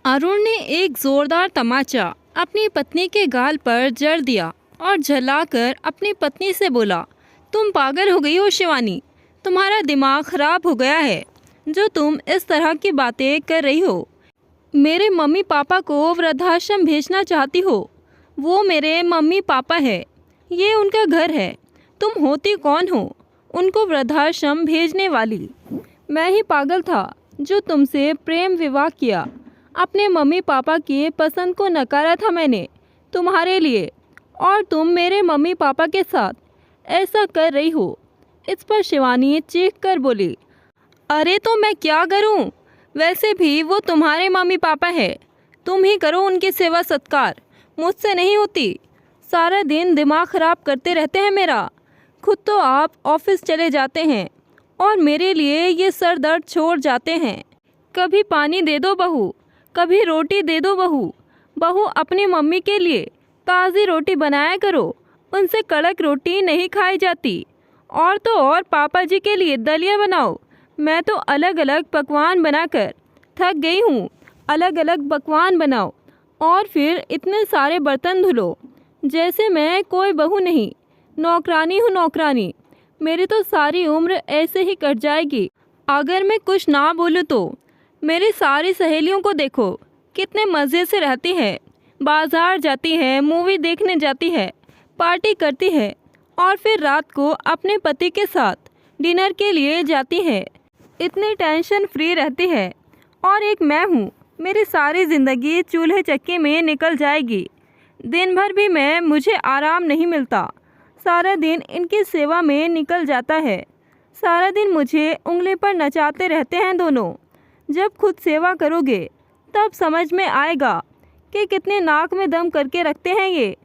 अरुण ने एक जोरदार तमाचा अपनी पत्नी के गाल पर जड़ दिया और झल्लाकर अपनी पत्नी से बोला, तुम पागल हो गई हो शिवानी। तुम्हारा दिमाग खराब हो गया है जो तुम इस तरह की बातें कर रही हो। मेरे मम्मी पापा को वृद्धाश्रम भेजना चाहती हो। वो मेरे मम्मी पापा है, ये उनका घर है। तुम होती कौन हो उनको वृद्धाश्रम भेजने वाली? मैं ही पागल था जो तुमसे प्रेम विवाह किया। अपने मम्मी पापा की पसंद को नकारा था मैंने तुम्हारे लिए, और तुम मेरे मम्मी पापा के साथ ऐसा कर रही हो। इस पर शिवानी चीख कर बोली, अरे तो मैं क्या करूं? वैसे भी वो तुम्हारे मम्मी पापा है, तुम ही करो उनकी सेवा सत्कार, मुझसे नहीं होती। सारा दिन दिमाग ख़राब करते रहते हैं मेरा। खुद तो आप ऑफिस चले जाते हैं और मेरे लिए ये सर दर्द छोड़ जाते हैं। कभी पानी दे दो बहू, कभी रोटी दे दो बहू। बहू अपनी मम्मी के लिए ताज़ी रोटी बनाया करो, उनसे कड़क रोटी नहीं खाई जाती। और तो और पापा जी के लिए दलिया बनाओ। मैं तो अलग अलग पकवान बनाकर थक गई हूँ। अलग अलग पकवान बनाओ और फिर इतने सारे बर्तन धुलो जैसे मैं कोई बहू नहीं, नौकरानी हूँ नौकरानी। मेरी तो सारी उम्र ऐसे ही कट जाएगी अगर मैं कुछ ना बोलूँ तो। मेरी सारी सहेलियों को देखो कितने मज़े से रहती है, बाज़ार जाती है, मूवी देखने जाती है, पार्टी करती है और फिर रात को अपने पति के साथ डिनर के लिए जाती है। इतनी टेंशन फ्री रहती है। और एक मैं हूँ, मेरी सारी ज़िंदगी चूल्हे चक्की में निकल जाएगी। दिन भर भी मुझे आराम नहीं मिलता। सारा दिन इनकी सेवा में निकल जाता है। सारा दिन मुझे उंगली पर नचाते रहते हैं दोनों। जब खुद सेवा करोगे तब समझ में आएगा कि कितने नाक में दम करके रखते हैं ये।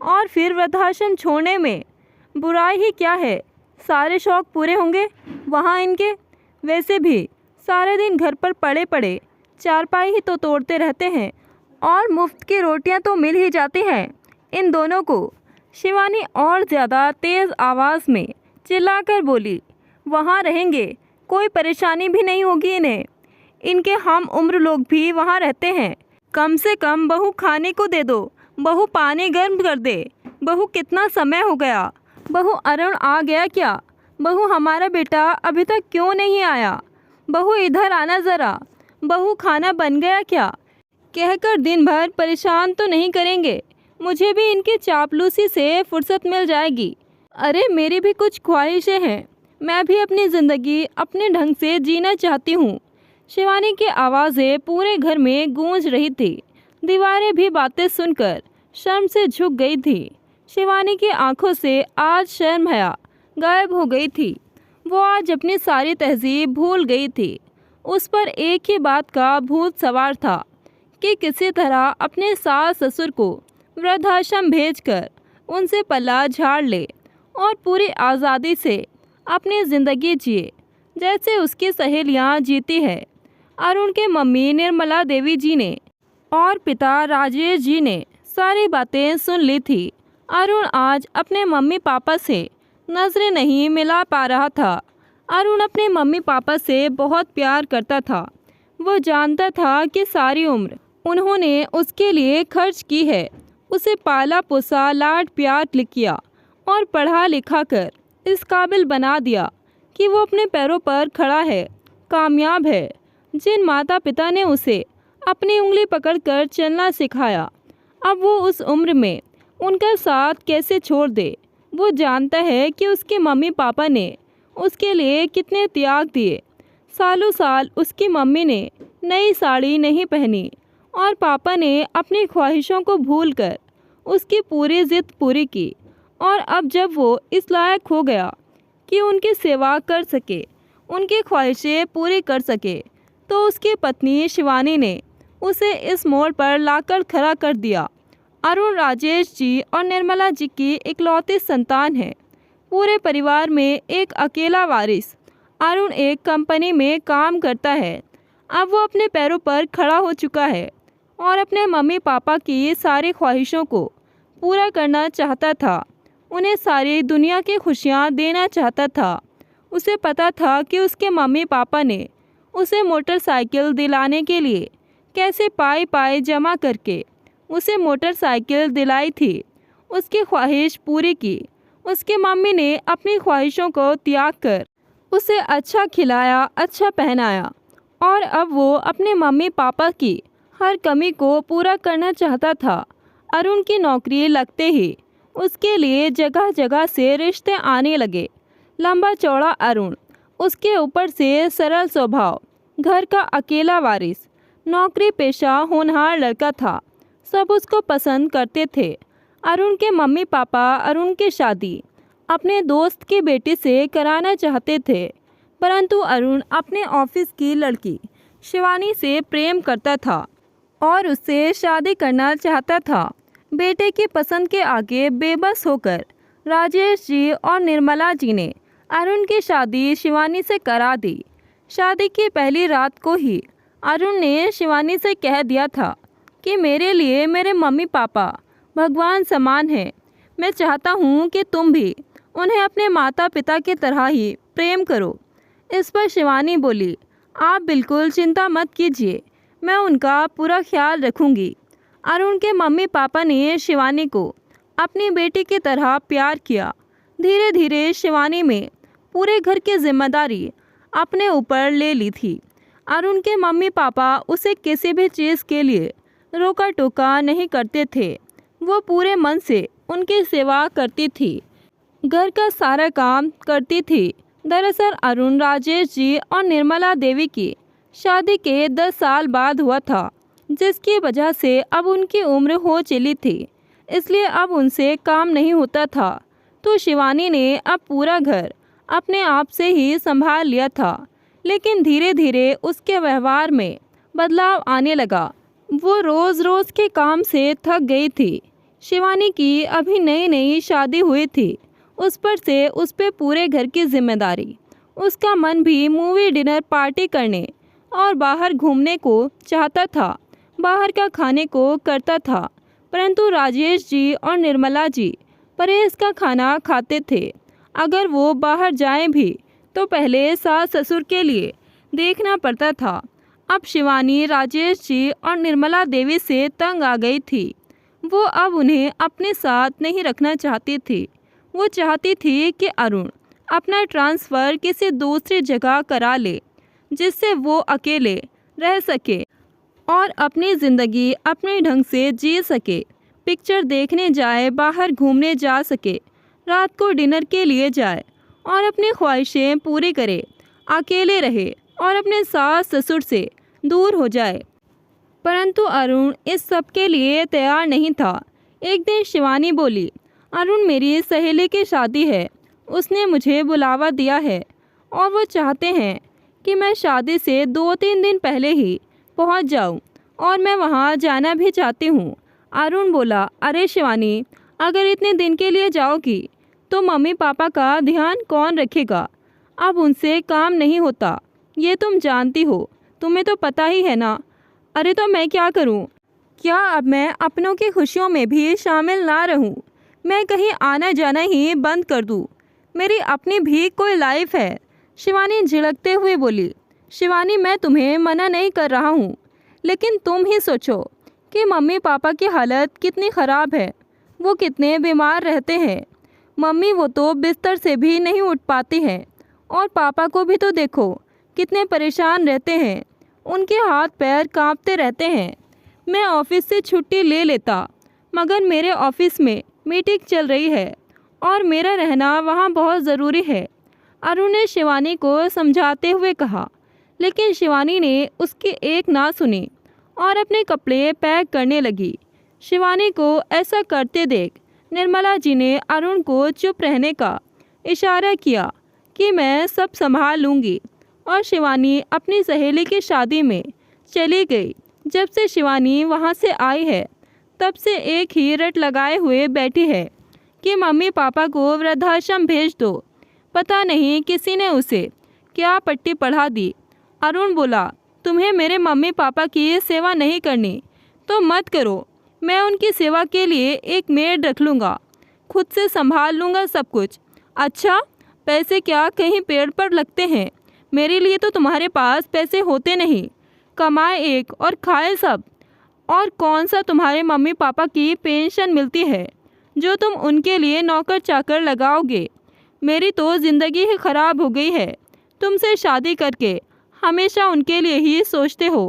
और फिर वृद्धाश्रम छोड़ने में बुराई ही क्या है, सारे शौक़ पूरे होंगे वहाँ इनके। वैसे भी सारे दिन घर पर पड़े पड़े चारपाई ही तो तोड़ते रहते हैं और मुफ्त की रोटियां तो मिल ही जाती हैं इन दोनों को। शिवानी और ज़्यादा तेज़ आवाज़ में चिल्लाकर बोली, वहाँ रहेंगे, कोई परेशानी भी नहीं होगी इन्हें। इनके हम उम्र लोग भी वहाँ रहते हैं। कम से कम बहू खाने को दे दो, बहू पानी गर्म कर दे। बहू कितना समय हो गया, बहू अरुण आ गया क्या? बहू हमारा बेटा अभी तक क्यों नहीं आया? बहू इधर आना ज़रा, बहू खाना बन गया क्या? कहकर दिन भर परेशान तो नहीं करेंगे, मुझे भी इनकी चापलूसी से फुर्सत मिल जाएगी। अरे मेरी भी कुछ ख्वाहिशें हैं, मैं भी अपनी ज़िंदगी अपने ढंग से जीना चाहती हूँ। शिवानी की आवाज़ें पूरे घर में गूंज रही थी। दीवारें भी बातें सुनकर शर्म से झुक गई थी। शिवानी की आंखों से आज शर्म हया गायब हो गई थी। वो आज अपनी सारी तहजीब भूल गई थी। उस पर एक ही बात का भूत सवार था कि किसी तरह अपने सास ससुर को वृद्धाश्रम भेजकर उनसे पल्ला झाड़ ले और पूरी आज़ादी से अपनी ज़िंदगी जिए जैसे उसकी सहेलियां जीती है। अरुण के मम्मी निर्मला देवी जी ने और पिता राजेश जी ने सारी बातें सुन ली थी। अरुण आज अपने मम्मी पापा से नज़रें नहीं मिला पा रहा था। अरुण अपने मम्मी पापा से बहुत प्यार करता था। वो जानता था कि सारी उम्र उन्होंने उसके लिए खर्च की है, उसे पाला पोसा लाड प्यार किया और पढ़ा लिखा कर इस काबिल बना दिया कि वो अपने पैरों पर खड़ा है, कामयाब है। जिन माता पिता ने उसे अपनी उंगली पकड़कर चलना सिखाया, अब वो उस उम्र में उनका साथ कैसे छोड़ दे? वो जानता है कि उसके मम्मी पापा ने उसके लिए कितने त्याग दिए। सालों साल उसकी मम्मी ने नई साड़ी नहीं पहनी और पापा ने अपनी ख्वाहिशों को भूलकर उसकी पूरी ज़िद पूरी की। और अब जब वो इस लायक हो गया कि उनकी सेवा कर सके, उनकी ख्वाहिशें पूरी कर सके, तो उसकी पत्नी शिवानी ने उसे इस मोड़ पर लाकर खड़ा कर दिया। अरुण राजेश जी और निर्मला जी की इकलौती संतान है। पूरे परिवार में एक अकेला वारिस। अरुण एक कंपनी में काम करता है। अब वो अपने पैरों पर खड़ा हो चुका है और अपने मम्मी पापा की सारी ख्वाहिशों को पूरा करना चाहता था। उन्हें सारी दुनिया की खुशियाँ देना चाहता था। उसे पता था कि उसके मम्मी पापा ने उसे मोटरसाइकिल दिलाने के लिए कैसे पाई पाई जमा करके उसे मोटरसाइकिल दिलाई थी, उसकी ख्वाहिश पूरी की। उसकी मम्मी ने अपनी ख्वाहिशों को त्याग कर उसे अच्छा खिलाया, अच्छा पहनाया, और अब वो अपने मम्मी पापा की हर कमी को पूरा करना चाहता था। अरुण की नौकरी लगते ही उसके लिए जगह जगह से रिश्ते आने लगे। लंबा चौड़ा अरुण, उसके ऊपर से सरल स्वभाव, घर का अकेला वारिस, नौकरी पेशा होनहार लड़का था। सब उसको पसंद करते थे। अरुण के मम्मी पापा अरुण की शादी अपने दोस्त की बेटी से कराना चाहते थे, परंतु अरुण अपने ऑफिस की लड़की शिवानी से प्रेम करता था और उससे शादी करना चाहता था। बेटे की पसंद के आगे बेबस होकर राजेश जी और निर्मला जी ने अरुण की शादी शिवानी से करा दी। शादी की पहली रात को ही अरुण ने शिवानी से कह दिया था कि मेरे लिए मेरे मम्मी पापा भगवान समान हैं। मैं चाहता हूँ कि तुम भी उन्हें अपने माता पिता की तरह ही प्रेम करो। इस पर शिवानी बोली, आप बिल्कुल चिंता मत कीजिए, मैं उनका पूरा ख्याल रखूँगी। अरुण के मम्मी पापा ने शिवानी को अपनी बेटी की तरह प्यार किया। धीरे धीरे शिवानी में पूरे घर की जिम्मेदारी अपने ऊपर ले ली थी। अरुण के मम्मी पापा उसे किसी भी चीज़ के लिए रोका टोका नहीं करते थे। वो पूरे मन से उनकी सेवा करती थी, घर का सारा काम करती थी। दरअसल अरुण राजेश जी और निर्मला देवी की शादी के 10 साल बाद हुआ था, जिसकी वजह से अब उनकी उम्र हो चली थी, इसलिए अब उनसे काम नहीं होता था। तो शिवानी ने अब पूरा घर अपने आप से ही संभाल लिया था। लेकिन धीरे धीरे उसके व्यवहार में बदलाव आने लगा। वो रोज़ रोज़ के काम से थक गई थी। शिवानी की अभी नई नई शादी हुई थी, उस पर से उस पे पूरे घर की जिम्मेदारी। उसका मन भी मूवी डिनर पार्टी करने और बाहर घूमने को चाहता था, बाहर का खाने को करता था। परंतु राजेश जी और निर्मला जी परहेज का खाना खाते थे। अगर वो बाहर जाएं भी तो पहले सास ससुर के लिए देखना पड़ता था। अब शिवानी राजेश जी और निर्मला देवी से तंग आ गई थी। वो अब उन्हें अपने साथ नहीं रखना चाहती थी। वो चाहती थी कि अरुण अपना ट्रांसफ़र किसी दूसरी जगह करा ले, जिससे वो अकेले रह सके और अपनी ज़िंदगी अपने ढंग से जी सके। पिक्चर देखने जाए, बाहर घूमने जा सके, रात को डिनर के लिए जाए और अपनी ख्वाहिशें पूरी करे, अकेले रहे और अपने सास ससुर से दूर हो जाए। परंतु अरुण इस सब के लिए तैयार नहीं था। एक दिन शिवानी बोली, अरुण मेरी सहेली की शादी है, उसने मुझे बुलावा दिया है और वो चाहते हैं कि मैं शादी से 2-3 दिन पहले ही पहुंच जाऊं और मैं वहां जाना भी चाहती हूं। अरुण बोला, अरे शिवानी, अगर इतने दिन के लिए जाओगी तो मम्मी पापा का ध्यान कौन रखेगा? अब उनसे काम नहीं होता, ये तुम जानती हो, तुम्हें तो पता ही है ना। अरे तो मैं क्या करूं? क्या अब मैं अपनों की खुशियों में भी शामिल ना रहूं? मैं कहीं आना जाना ही बंद कर दूं? मेरी अपनी भी कोई लाइफ है। शिवानी झिड़कते हुए बोली, शिवानी मैं तुम्हें मना नहीं कर रहा हूँ, लेकिन तुम ही सोचो कि मम्मी पापा की हालत कितनी ख़राब है, वो कितने बीमार रहते हैं। मम्मी वो तो बिस्तर से भी नहीं उठ पाती हैं, और पापा को भी तो देखो कितने परेशान रहते हैं, उनके हाथ पैर कांपते रहते हैं। मैं ऑफिस से छुट्टी ले लेता, मगर मेरे ऑफिस में मीटिंग चल रही है और मेरा रहना वहाँ बहुत ज़रूरी है। अरुण ने शिवानी को समझाते हुए कहा, लेकिन शिवानी ने उसकी एक ना सुनी और अपने कपड़े पैक करने लगी। शिवानी को ऐसा करते देख निर्मला जी ने अरुण को चुप रहने का इशारा किया कि मैं सब संभाल लूँगी, और शिवानी अपनी सहेली की शादी में चली गई। जब से शिवानी वहाँ से आई है, तब से एक ही रट लगाए हुए बैठी है कि मम्मी पापा को वृद्धाश्रम भेज दो। पता नहीं किसी ने उसे क्या पट्टी पढ़ा दी। अरुण बोला, तुम्हें मेरे मम्मी पापा की सेवा नहीं करनी तो मत करो, मैं उनकी सेवा के लिए एक मेड रख लूँगा, खुद से संभाल लूँगा सब कुछ। अच्छा, पैसे क्या कहीं पेड़ पर लगते हैं? मेरे लिए तो तुम्हारे पास पैसे होते नहीं, कमाए एक और खाए सब। और कौन सा तुम्हारे मम्मी पापा की पेंशन मिलती है जो तुम उनके लिए नौकर चाकर लगाओगे। मेरी तो ज़िंदगी ही ख़राब हो गई है तुमसे शादी करके। हमेशा उनके लिए ही सोचते हो।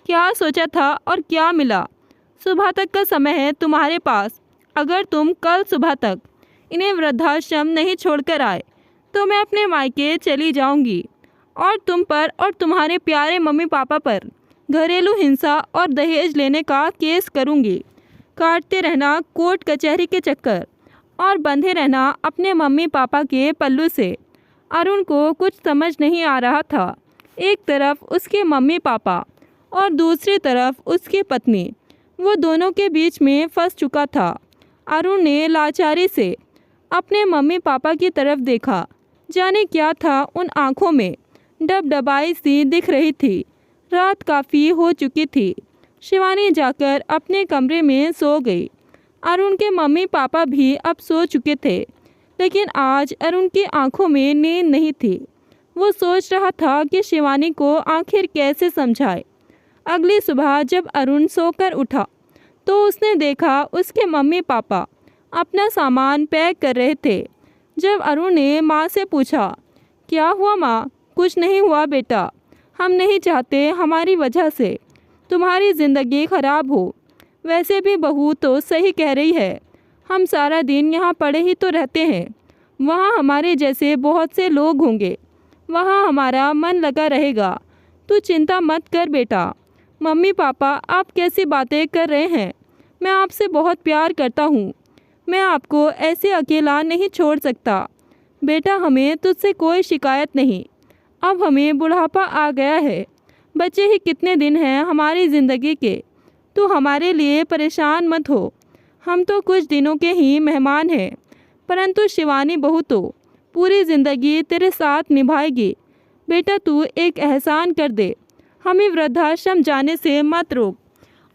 क्या सोचा था और क्या मिला। सुबह तक का समय है तुम्हारे पास। अगर तुम कल सुबह तक इन्हें वृद्धाश्रम नहीं छोड़कर आए तो मैं अपने मायके चली जाऊंगी और तुम पर और तुम्हारे प्यारे मम्मी पापा पर घरेलू हिंसा और दहेज लेने का केस करूंगी। काटते रहना कोर्ट कचहरी के चक्कर और बंधे रहना अपने मम्मी पापा के पल्लू से। अरुण को कुछ समझ नहीं आ रहा था। एक तरफ उसके मम्मी पापा और दूसरी तरफ उसकी पत्नी, वो दोनों के बीच में फंस चुका था। अरुण ने लाचारी से अपने मम्मी पापा की तरफ देखा। जाने क्या था उन आँखों में। डबडबाई सी दिख रही थी। रात काफ़ी हो चुकी थी। शिवानी जाकर अपने कमरे में सो गई। अरुण के मम्मी पापा भी अब सो चुके थे, लेकिन आज अरुण की आंखों में नींद नहीं थी। वो सोच रहा था कि शिवानी को आखिर कैसे समझाए। अगली सुबह जब अरुण सोकर उठा तो उसने देखा उसके मम्मी पापा अपना सामान पैक कर रहे थे। जब अरुण ने माँ से पूछा, क्या हुआ माँ? कुछ नहीं हुआ बेटा। हम नहीं चाहते हमारी वजह से तुम्हारी ज़िंदगी ख़राब हो। वैसे भी बहू तो सही कह रही है। हम सारा दिन यहाँ पड़े ही तो रहते हैं। वहाँ हमारे जैसे बहुत से लोग होंगे। वहाँ हमारा मन लगा रहेगा। तू चिंता मत कर बेटा। मम्मी पापा आप कैसी बातें कर रहे हैं? मैं आपसे बहुत प्यार करता हूँ। मैं आपको ऐसे अकेला नहीं छोड़ सकता। बेटा हमें तुझसे कोई शिकायत नहीं। अब हमें बुढ़ापा आ गया है। बचे ही कितने दिन हैं हमारी ज़िंदगी के। तू हमारे लिए परेशान मत हो। हम तो कुछ दिनों के ही मेहमान हैं, परंतु शिवानी बहू तो पूरी ज़िंदगी तेरे साथ निभाएगी। बेटा तू एक एहसान कर दे, हमें वृद्धाश्रम जाने से मत रोक।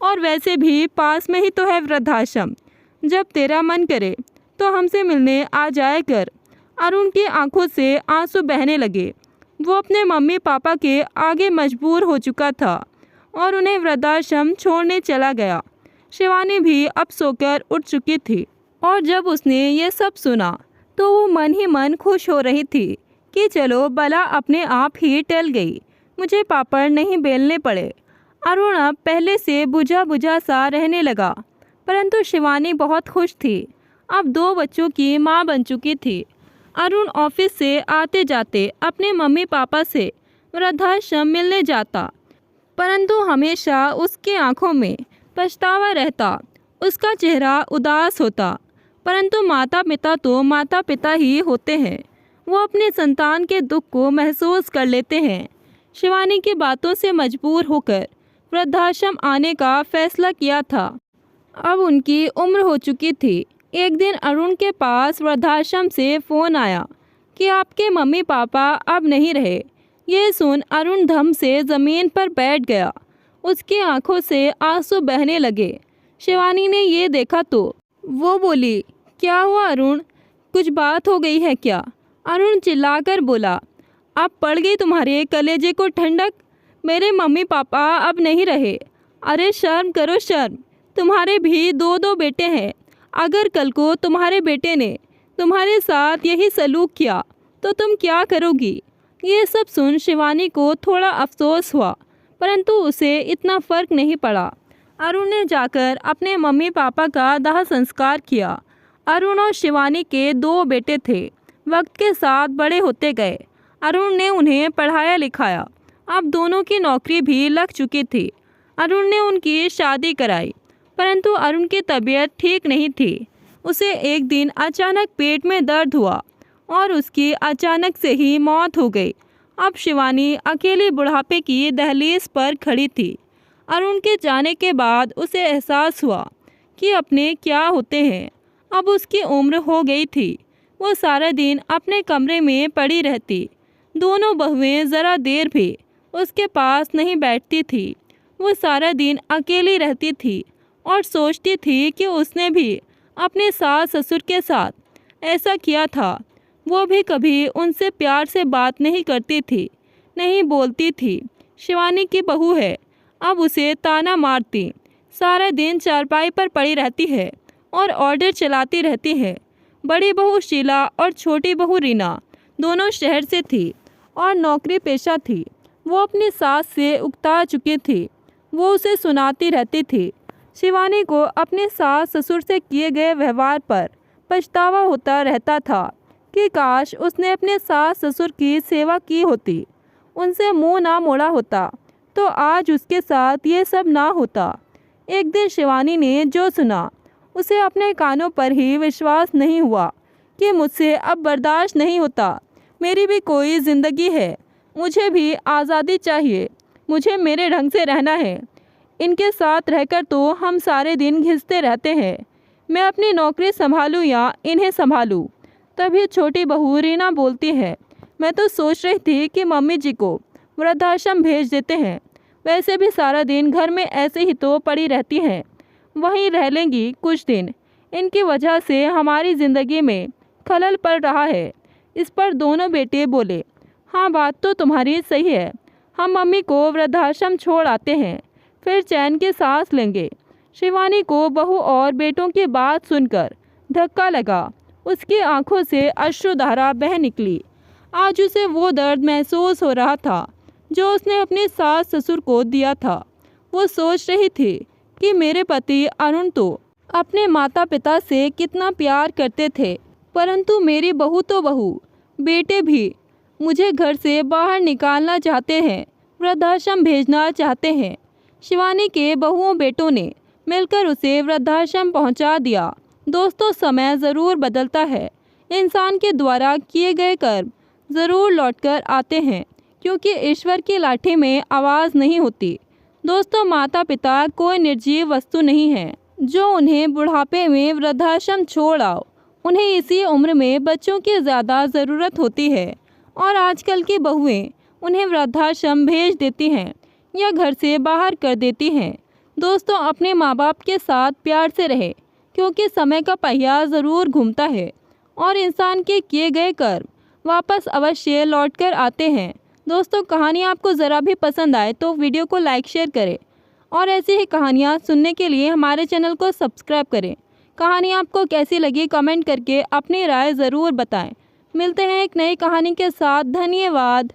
और वैसे भी पास में ही तो है वृद्धाश्रम। जब तेरा मन करे तो हमसे मिलने आ जाया कर। अरुण की आंखों से आंसू बहने लगे। वो अपने मम्मी पापा के आगे मजबूर हो चुका था और उन्हें वृद्धाश्रम छोड़ने चला गया। शिवानी भी अब सोकर उठ चुकी थी और जब उसने ये सब सुना तो वो मन ही मन खुश हो रही थी कि चलो बला अपने आप ही टल गई, मुझे पापड़ नहीं बेलने पड़े। अरुण अब पहले से बुझा बुझा सा रहने लगा, परंतु शिवानी बहुत खुश थी। अब 2 बच्चों की माँ बन चुकी थी। अरुण ऑफिस से आते जाते अपने मम्मी पापा से वृद्धाश्रम मिलने जाता, परंतु हमेशा उसकी आंखों में पछतावा रहता। उसका चेहरा उदास होता। परंतु माता पिता तो माता पिता ही होते हैं। वो अपने संतान के दुख को महसूस कर लेते हैं। शिवानी की बातों से मजबूर होकर वृद्धाश्रम आने का फैसला किया था। अब उनकी उम्र हो चुकी थी। एक दिन अरुण के पास वृद्धाश्रम से फ़ोन आया कि आपके मम्मी पापा अब नहीं रहे। ये सुन अरुण धम से ज़मीन पर बैठ गया। उसकी आंखों से आंसू बहने लगे। शिवानी ने ये देखा तो वो बोली, क्या हुआ अरुण? कुछ बात हो गई है क्या? अरुण चिल्लाकर बोला, अब पड़ गई तुम्हारे कलेजे को ठंडक? मेरे मम्मी पापा अब नहीं रहे। अरे शर्म करो शर्म। तुम्हारे भी 2 बेटे हैं। अगर कल को तुम्हारे बेटे ने तुम्हारे साथ यही सलूक किया तो तुम क्या करोगी? ये सब सुन शिवानी को थोड़ा अफसोस हुआ, परंतु उसे इतना फ़र्क नहीं पड़ा। अरुण ने जाकर अपने मम्मी पापा का दाह संस्कार किया। अरुण और शिवानी के 2 बेटे थे। वक्त के साथ बड़े होते गए। अरुण ने उन्हें पढ़ाया लिखाया। अब दोनों की नौकरी भी लग चुकी थी। अरुण ने उनकी शादी कराई, परंतु अरुण की तबीयत ठीक नहीं थी। उसे एक दिन अचानक पेट में दर्द हुआ और उसकी अचानक से ही मौत हो गई। अब शिवानी अकेली बुढ़ापे की दहलीज पर खड़ी थी। अरुण के जाने के बाद उसे एहसास हुआ कि अपने क्या होते हैं। अब उसकी उम्र हो गई थी। वो सारा दिन अपने कमरे में पड़ी रहती। दोनों बहुएं ज़रा देर भी उसके पास नहीं बैठती थी। वो सारा दिन अकेली रहती थी और सोचती थी कि उसने भी अपने सास ससुर के साथ ऐसा किया था। वो भी कभी उनसे प्यार से बात नहीं करती थी, नहीं बोलती थी। शिवानी की बहू है। अब उसे ताना मारती। सारा दिन चारपाई पर पड़ी रहती है और ऑर्डर चलाती रहती है। बड़ी बहू शीला और छोटी बहू रीना दोनों शहर से थी और नौकरी पेशा थी। वो अपनी सास से उकता चुकी थी। वो उसे सुनाती रहती थी। शिवानी को अपने सास ससुर से किए गए व्यवहार पर पछतावा होता रहता था कि काश उसने अपने सास ससुर की सेवा की होती, उनसे मुंह ना मोड़ा होता तो आज उसके साथ ये सब ना होता। एक दिन शिवानी ने जो सुना उसे अपने कानों पर ही विश्वास नहीं हुआ कि मुझसे अब बर्दाश्त नहीं होता। मेरी भी कोई ज़िंदगी है, मुझे भी आज़ादी चाहिए, मुझे मेरे ढंग से रहना है। इनके साथ रहकर तो हम सारे दिन घिसते रहते हैं। मैं अपनी नौकरी संभालूं या इन्हें संभालूं। तभी छोटी बहू रीना बोलती है, मैं तो सोच रही थी कि मम्मी जी को वृद्धाश्रम भेज देते हैं। वैसे भी सारा दिन घर में ऐसे ही तो पड़ी रहती हैं, वहीं रह लेंगी कुछ दिन। इनकी वजह से हमारी ज़िंदगी में खलल पड़ रहा है। इस पर दोनों बेटे बोले, हाँ बात तो तुम्हारी सही है, हम मम्मी को वृद्धाश्रम छोड़ आते हैं, फिर चैन की सांस लेंगे। शिवानी को बहू और बेटों की बात सुनकर धक्का लगा। उसकी आंखों से अश्रुधारा बह निकली। आज उसे वो दर्द महसूस हो रहा था जो उसने अपने सास ससुर को दिया था। वो सोच रही थी कि मेरे पति अरुण तो अपने माता पिता से कितना प्यार करते थे, परंतु मेरी बहू तो बहू, बेटे भी मुझे घर से बाहर निकालना चाहते हैं, वृद्धाश्रम भेजना चाहते हैं। शिवानी के बहुओं बेटों ने मिलकर उसे वृद्धाश्रम पहुंचा दिया। दोस्तों, समय ज़रूर बदलता है। इंसान के द्वारा किए गए कर्म ज़रूर लौटकर आते हैं, क्योंकि ईश्वर की लाठी में आवाज़ नहीं होती। दोस्तों, माता पिता कोई निर्जीव वस्तु नहीं है जो उन्हें बुढ़ापे में वृद्धाश्रम छोड़ आओ। उन्हें इसी उम्र में बच्चों की ज़्यादा ज़रूरत होती है और आजकल की बहुएं उन्हें वृद्धाश्रम भेज देती हैं या घर से बाहर कर देती हैं। दोस्तों, अपने माँ बाप के साथ प्यार से रहे, क्योंकि समय का पहिया ज़रूर घूमता है और इंसान के किए गए कर्म वापस अवश्य लौट कर आते हैं। दोस्तों, कहानी आपको ज़रा भी पसंद आए तो वीडियो को लाइक शेयर करें और ऐसी ही कहानियाँ सुनने के लिए हमारे चैनल को सब्सक्राइब करें। कहानी आपको कैसी लगी कमेंट करके अपनी राय ज़रूर बताएं। मिलते हैं एक नई कहानी के साथ। धन्यवाद।